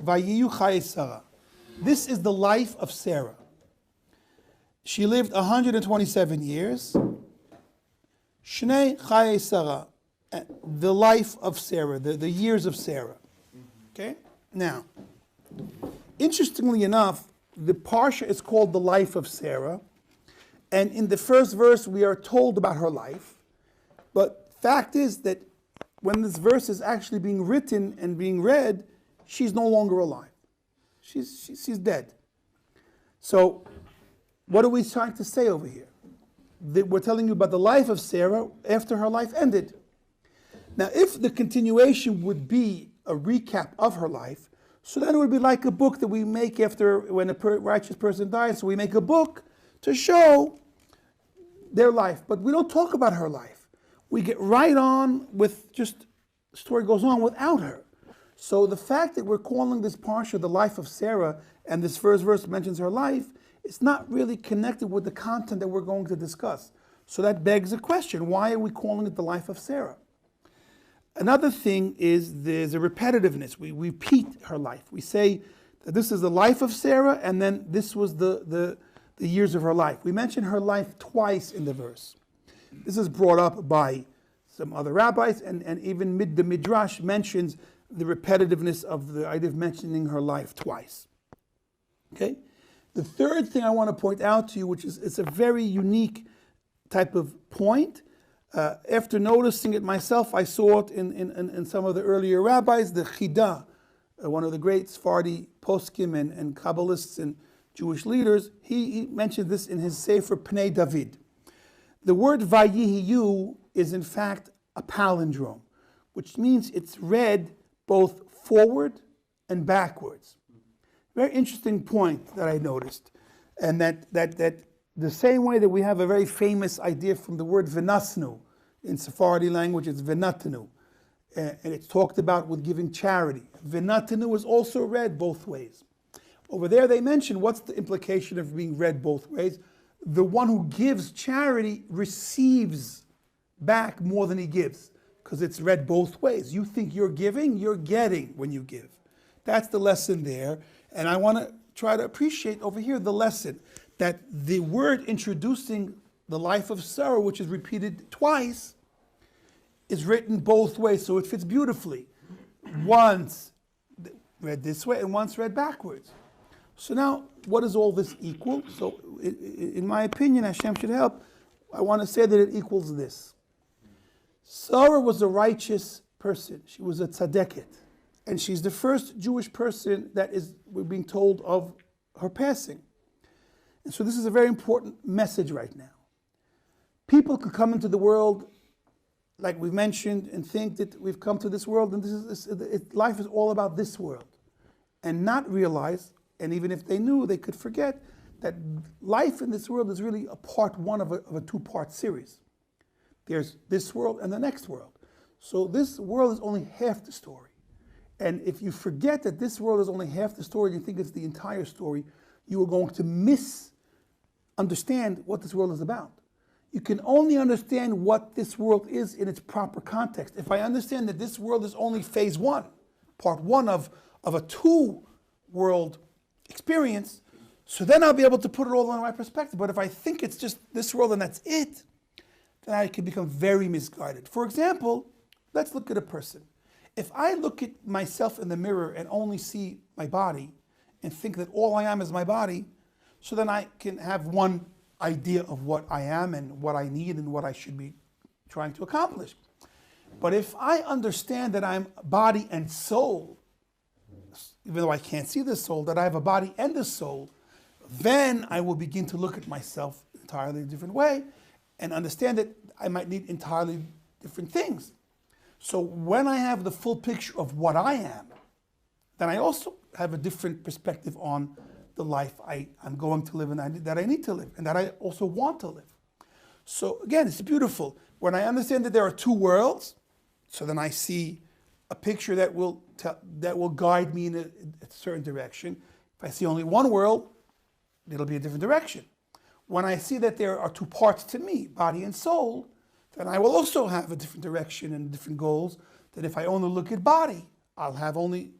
Vayiyu Chayei Sarah. This is the life of Sarah. She lived 127 years. Shnei Chayei Sarah. The life of Sarah, the years of Sarah. Okay? Now, interestingly enough, the parsha is called the life of Sarah. And in the first verse, we are told about her life. But fact is that when this verse is actually being written and being read, she's no longer alive. She's dead. So, what are we trying to say over here? That we're telling you about the life of Sarah after her life ended. Now, if the continuation would be a recap of her life, so then it would be like a book that we make after when a righteous person dies. So we make a book to show their life, but we don't talk about her life. We get right on with just the story goes on without her. So the fact that we're calling this parsha the life of Sarah, and this first verse mentions her life, it's not really connected with the content that we're going to discuss. So that begs a question: why are we calling it the life of Sarah? Another thing is there's a repetitiveness. We repeat her life. We say that this is the life of Sarah, and then this was the years of her life. We mention her life twice in the verse. This is brought up by some other rabbis, and even the Midrash mentions the repetitiveness of the idea of mentioning her life twice. Okay? The third thing I want to point out to you, which is it's a very unique type of point. After noticing it myself, I saw it in some of the earlier rabbis, the Chida, one of the great Sephardi poskim and Kabbalists and Jewish leaders, he mentioned this in his Sefer Pnei David. The word Vayihiyu is in fact a palindrome, which means it's read both forward and backwards. Very interesting point that I noticed. And that the same way that we have a very famous idea from the word venasnu, in Sephardi language it's venatanu, and it's talked about with giving charity. Venatanu is also read both ways. Over there they mention what's the implication of being read both ways. The one who gives charity receives back more than he gives, because it's read both ways. You think you're giving, you're getting when you give. That's the lesson there. And I want to try to appreciate over here the lesson that the word introducing the life of Sarah, which is repeated twice, is written both ways, so it fits beautifully. Once read this way and once read backwards. So now, what does all this equal? So, in my opinion, Hashem should help. I want to say that it equals this. Sarah was a righteous person. She was a tzaddiket. And she's the first Jewish person that we're being told of her passing. And so this is a very important message right now. People could come into the world, like we've mentioned, and think that we've come to this world, and life is all about this world. And not realize, and even if they knew, they could forget, that life in this world is really a part one of a two-part series. There's this world and the next world. So this world is only half the story. And if you forget that this world is only half the story and you think it's the entire story, you are going to misunderstand what this world is about. You can only understand what this world is in its proper context. If I understand that this world is only phase one, part one of a two-world experience, so then I'll be able to put it all in the right perspective. But if I think it's just this world and that's it, then I can become very misguided. For example, let's look at a person. If I look at myself in the mirror and only see my body and think that all I am is my body, so then I can have one idea of what I am and what I need and what I should be trying to accomplish. But if I understand that I'm body and soul, even though I can't see the soul, that I have a body and a soul, then I will begin to look at myself entirely a different way and understand that I might need entirely different things. So when I have the full picture of what I am, then I also have a different perspective on the life I'm going to live and that I need to live and that I also want to live. So again, it's beautiful. When I understand that there are two worlds, so then I see a picture that will guide me in a certain direction. If I see only one world, it'll be a different direction. When I see that there are two parts to me, body and soul, then I will also have a different direction and different goals than if I only look at body. I'll have only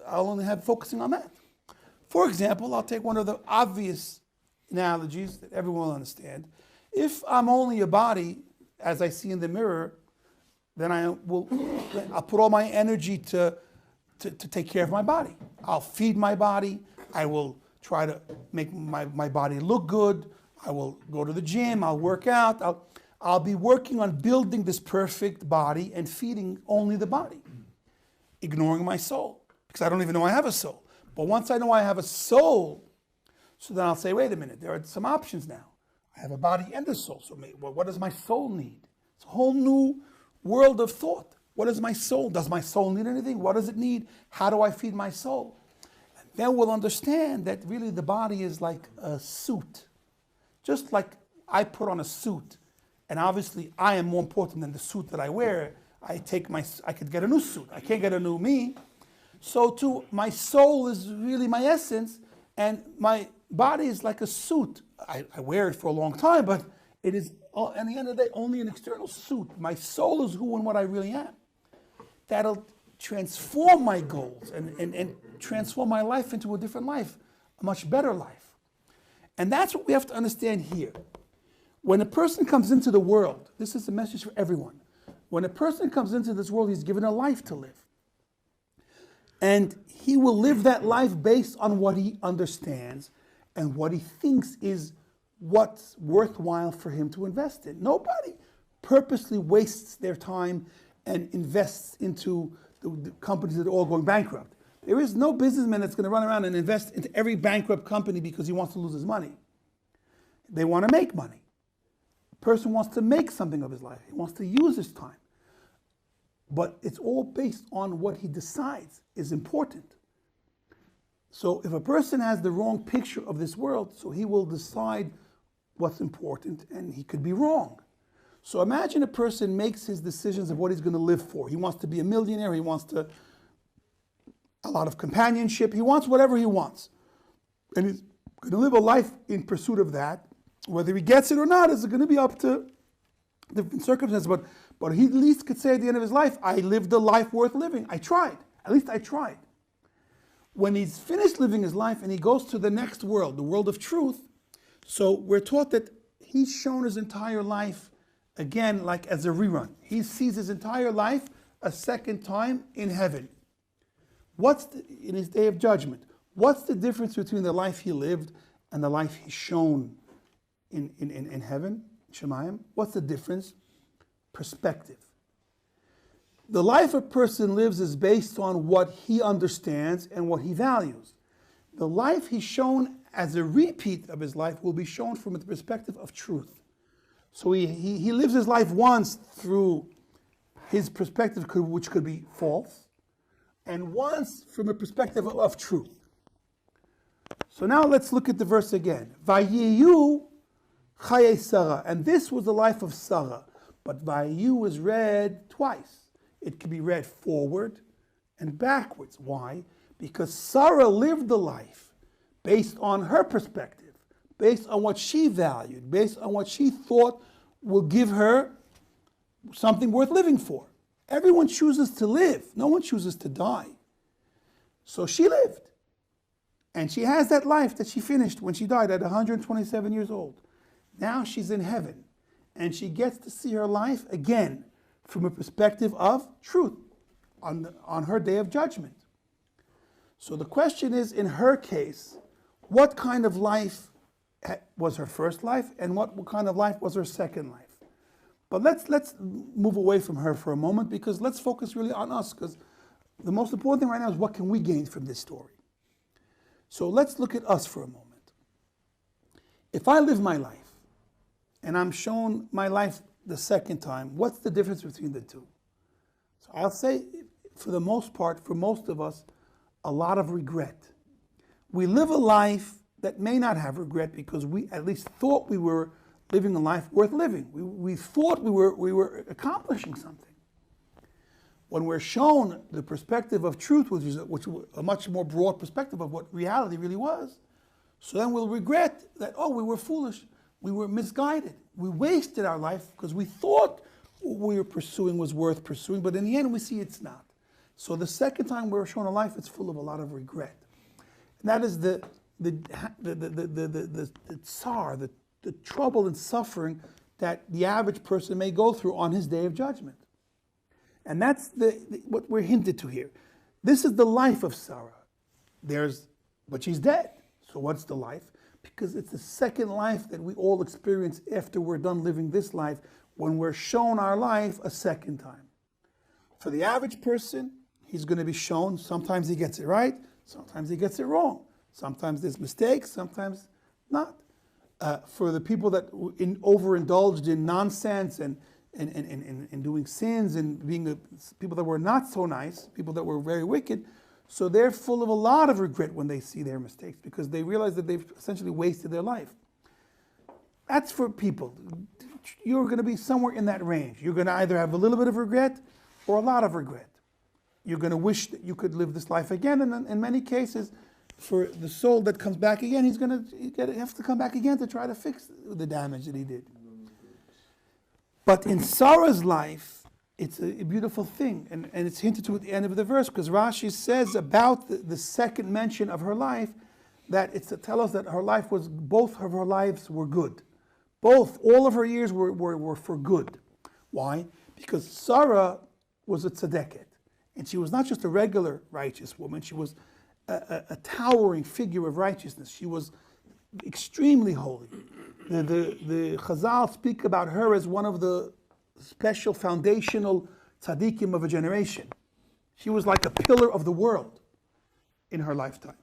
I'll only have focusing on that. For example, I'll take one of the obvious analogies that everyone will understand. If I'm only a body, as I see in the mirror, then I'll put all my energy to take care of my body. I'll feed my body. I will try to make my body look good. I will go to the gym. I'll work out. I'll be working on building this perfect body and feeding only the body, ignoring my soul, because I don't even know I have a soul. But once I know I have a soul, so then I'll say, wait a minute, there are some options now. I have a body and a soul. So what does my soul need? It's a whole new world of thought. What is my soul? Does my soul need anything? What does it need? How do I feed my soul? And then we'll understand that really the body is like a suit. Just like I put on a suit, and obviously I am more important than the suit that I wear. I could get a new suit. I can't get a new me. So too, my soul is really my essence, and my body is like a suit. I wear it for a long time, but it is, at the end of the day, only an external suit. My soul is who and what I really am. That'll transform my goals and transform my life into a different life, a much better life. And that's what we have to understand here. When a person comes into the world, this is a message for everyone. When a person comes into this world, he's given a life to live. And he will live that life based on what he understands and what he thinks is what's worthwhile for him to invest in. Nobody purposely wastes their time and invests into the companies that are all going bankrupt. There is no businessman that's going to run around and invest into every bankrupt company because he wants to lose his money. They want to make money. A person wants to make something of his life. He wants to use his time. But it's all based on what he decides is important. So if a person has the wrong picture of this world, so he will decide what's important, and he could be wrong. So imagine a person makes his decisions of what he's going to live for. He wants to be a millionaire. He wants a lot of companionship. He wants whatever he wants. And he's going to live a life in pursuit of that. Whether he gets it or not is going to be up to different circumstances. But he at least could say at the end of his life, I lived a life worth living. I tried. At least I tried. When he's finished living his life and he goes to the next world, the world of truth, so we're taught that he's shown his entire life, again, like as a rerun. He sees his entire life a second time in heaven. In his day of judgment, what's the difference between the life he lived and the life he's shown in heaven, Shemayim? What's the difference? Perspective. The life a person lives is based on what he understands and what he values. The life he's shown as a repeat of his life will be shown from the perspective of truth. So he lives his life once through his perspective, which could be false, and once from a perspective of truth. So now let's look at the verse again. Vayiyu Chayei Sarah. And this was the life of Sarah. But Vayiyu is read twice. It can be read forward and backwards. Why? Because Sarah lived the life based on her perspective, based on what she valued, based on what she thought will give her something worth living for. Everyone chooses to live. No one chooses to die. So she lived. And she has that life that she finished when she died at 127 years old. Now she's in heaven. And she gets to see her life again from a perspective of truth on her day of judgment. So the question is, in her case, what kind of life was her first life and what kind of life was her second life? But let's move away from her for a moment, because let's focus really on us, because the most important thing right now is what can we gain from this story. So let's look at us for a moment. If I live my life and I'm shown my life the second time, what's the difference between the two? So I'll say, for the most part, for most of us, a lot of regret. We live a life that may not have regret because we at least thought we were living a life worth living. We thought we were accomplishing something. When we're shown the perspective of truth, which is a much more broad perspective of what reality really was, so then we'll regret that, oh, we were foolish, we were misguided, we wasted our life because we thought what we were pursuing was worth pursuing, but in the end we see it's not. So the second time we're shown a life, it's full of a lot of regret. And that is the tsar, the trouble and suffering that the average person may go through on his day of judgment. And that's what we're hinted to here. This is the life of Sarah. But she's dead. So what's the life? Because it's the second life that we all experience after we're done living this life, when we're shown our life a second time. For the average person, he's going to be shown, sometimes he gets it right, sometimes he gets it wrong. Sometimes there's mistakes, sometimes not. For the people that overindulged in nonsense and doing sins and being people that were not so nice, people that were very wicked, so they're full of a lot of regret when they see their mistakes because they realize that they've essentially wasted their life. That's for people. You're going to be somewhere in that range. You're going to either have a little bit of regret or a lot of regret. You're going to wish that you could live this life again, and in many cases, for the soul that comes back again, he's going to have to come back again to try to fix the damage that he did. But in Sarah's life, it's a beautiful thing, and it's hinted to at the end of the verse, because Rashi says about the second mention of her life, that it's to tell us that her life was, both of her lives were good. All of her years were for good. Why? Because Sarah was a tzedeket, and she was not just a regular righteous woman, she was a towering figure of righteousness. She was extremely holy. The Chazal speak about her as one of the special foundational tzaddikim of a generation. She was like a pillar of the world in her lifetime.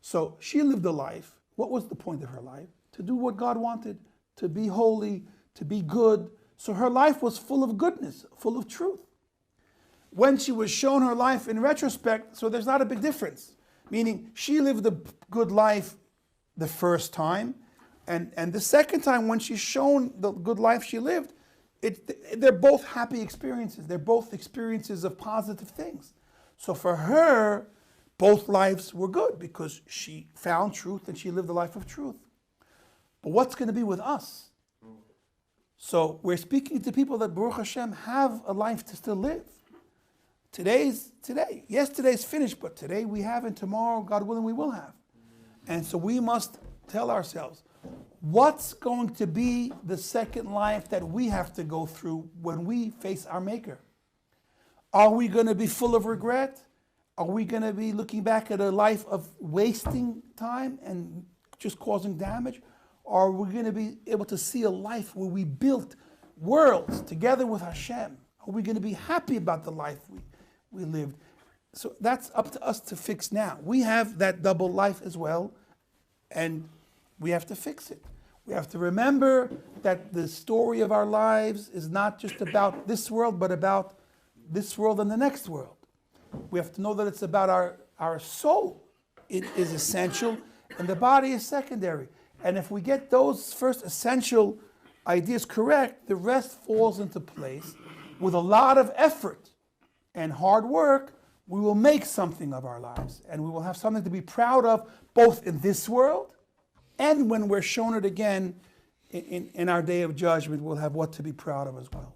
So she lived a life. What was the point of her life? To do what God wanted, to be holy, to be good. So her life was full of goodness, full of truth. When she was shown her life in retrospect, so there's not a big difference. Meaning she lived a good life the first time, and the second time when she's shown the good life she lived, they're both happy experiences. They're both experiences of positive things. So for her, both lives were good because she found truth and she lived a life of truth. But what's going to be with us? So we're speaking to people that, Baruch Hashem, have a life to still live. Today's today. Yesterday's finished, but today we have, and tomorrow, God willing, we will have. And so we must tell ourselves, what's going to be the second life that we have to go through when we face our Maker? Are we going to be full of regret? Are we going to be looking back at a life of wasting time and just causing damage? Or are we going to be able to see a life where we built worlds together with Hashem? Are we going to be happy about the life we lived? So that's up to us to fix now. We have that double life as well, and we have to fix it. We have to remember that the story of our lives is not just about this world, but about this world and the next world. We have to know that it's about our soul. It is essential, and the body is secondary. And if we get those first essential ideas correct, the rest falls into place. With a lot of effort and hard work, we will make something of our lives, and we will have something to be proud of, both in this world and when we're shown it again in our day of judgment, we'll have what to be proud of as well.